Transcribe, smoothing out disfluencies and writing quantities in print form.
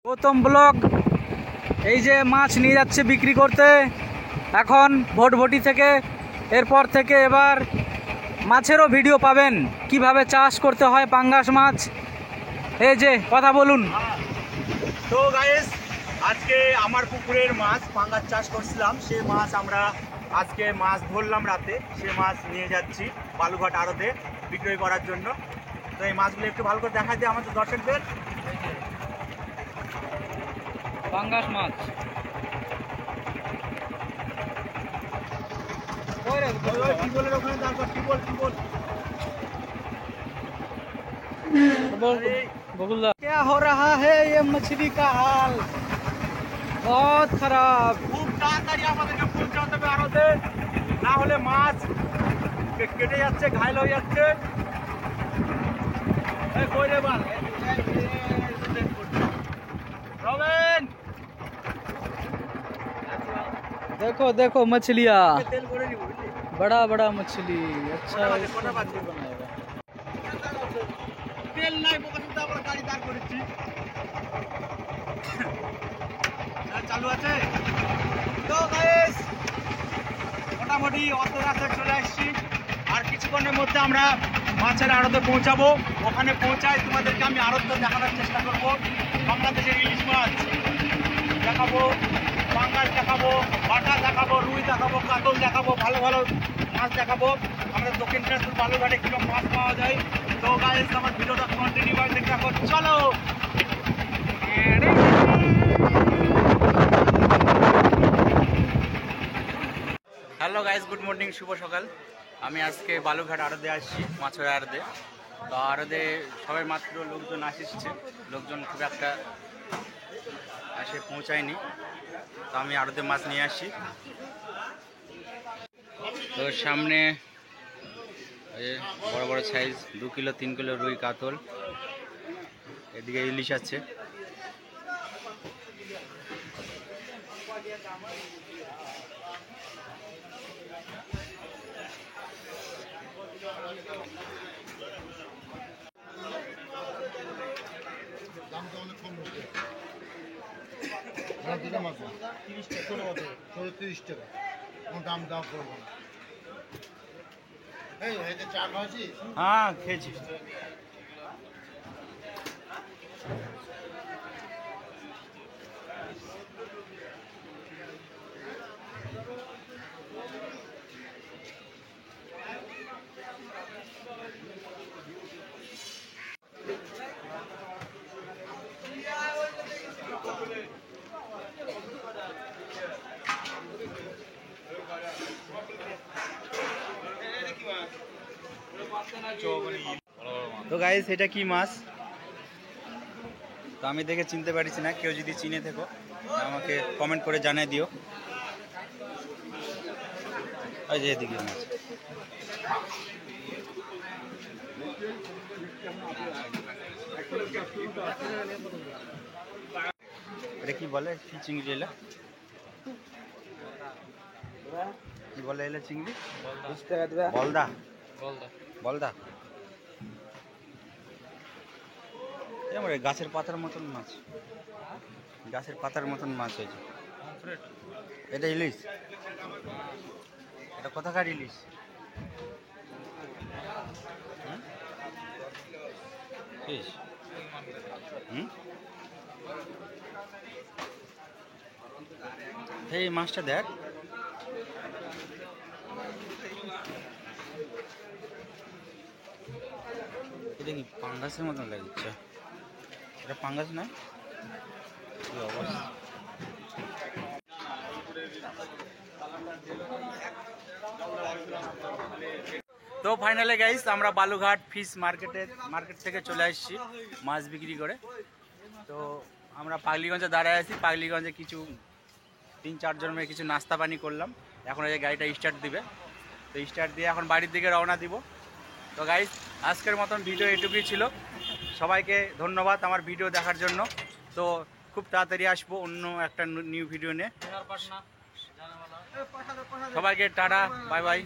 Gautam blog এই যে মাছ নিয়ে যাচ্ছে বিক্রি করতে এখন ভোটভটি থেকে। এরপর থেকে এবার মাছেরও ভিডিও পাবেন, কিভাবে চাষ করতে হয় পাঙ্গাস মাছ। এই যে কথা বলুন। তো গাইস, আজকে আমার পুকুরের মাছ পাঙ্গাস চাষ করছিলাম, সে মাছ আমরা আজকে মাছ ধরলাম রাতে, সে মাছ নিয়ে যাচ্ছি বালুঘাট আড়তে বিক্রয় করার জন্য। তো এই মাছগুলো একটু ভালো করে দেখাই দিই আমাদের দর্শকদের। পাঙ্গাস মাছ টিবলের ওখানে তারপর টিবল बकुलदा क्या हो रहा है ये मछली का हाल बहुत खराब। খুব তাড়াতাড়ি আমাদেরকে পৌঁছাতে হবে আড়তে, না হলে মাছ কেটে যাচ্ছে, ঘায়ল হয়ে যাচ্ছে। देखो देखो मछलियाँ, बड़ा बड़ा मछली। अच्छा बनाएगा। তেল নাই বোকাচোদা, আমরা গাড়ি দাঁড় করেছি। চালু আছে তো গাইস, মোটামুটি অর্ধ রাস্তায় চলে আসছি। আর কিছুক্ষণের মধ্যে আমরা মাছের আড়তে পৌঁছাবো। ওখানে পৌঁছায় তোমাদেরকে আমি আড়তটা দেখানোর চেষ্টা করবো। বাংলাদেশের ইলিশ মাছ দেখাবো, পাঙ্গাস দেখাবো, বাটা দেখাবো, রুই দেখাবো, কাতল দেখাবো, ভালো ভালো মাছ দেখাবো। আমাদের দক্ষিণ দিনাজপুর বালুঘাটে কিরকম মাছ পাওয়া যায়। তো গাইস, আমার ভিডিওটা কন্টিনিউ করে দেখতে থাকো, চলো। হ্যালো গাইস, গুড মর্নিং, শুভ সকাল। আমি আজকে বালুঘাট আড়তে আসছি, মাছের আড়তে। তো আড়তে সবাই মাত্র লোকজন আসছে, লোকজন খুব একটা এসে পৌঁছায়নি। তো আমি আড়তে মাছ নিয়ে আসছি। তো সামনে বড় বড় সাইজ 2 কিলো 3 কিলো রুই কাতল, এদিকে ইলিশ আছে। হ্যাঁ, খেয়েছি। তো গাইস, এটা কি মাছ তো আমি দেখে চিনতে পারছি না, কেউ যদি চিনে থাকো আমাকে কমেন্ট করে জানিয়ে দিও। ওই যে এদিকে মাছ, এটা কি বলে, কি চিংড়ি? এলা কি বলে? এলা চিংড়ি বলদা, বলদা। আমার গাছের পাতার মতন মাছ, গাছের পাতার মতন মাছ হয়েছে। এটা ইলিশ, এটা কোথাকার ইলিশ? এই মাছটা দেখ, এটা কি পাঙ্গাসের মতন লাগছে? এটা পাঙ্গাস না? কি অবস্থা! তো ফাইনালি গাইস, আমরা বালুঘাট ফিশ মার্কেট থেকে চলে আসছি মাছ বিক্রি করে। তো আমরা পাগলিগঞ্জে দাঁড়ায় আছি। পাগলিগঞ্জে কিছু 3-4 জন মিলে কিছু নাস্তা পানি করলাম। এখন এই গাড়িটা স্টার্ট দিবে, তো স্টার্ট দিয়ে এখন বাড়ির দিকে রওনা দিব। তো গাইস, আজকের মতন ভিডিও এটুকুই ছিল। সবাইকে ধন্যবাদ আমার ভিডিও দেখার জন্য। তো খুব তাড়াতাড়ি আসবো অন্য একটা নিউ ভিডিও নিয়ে। সবাইকে টাটা, বাই বাই।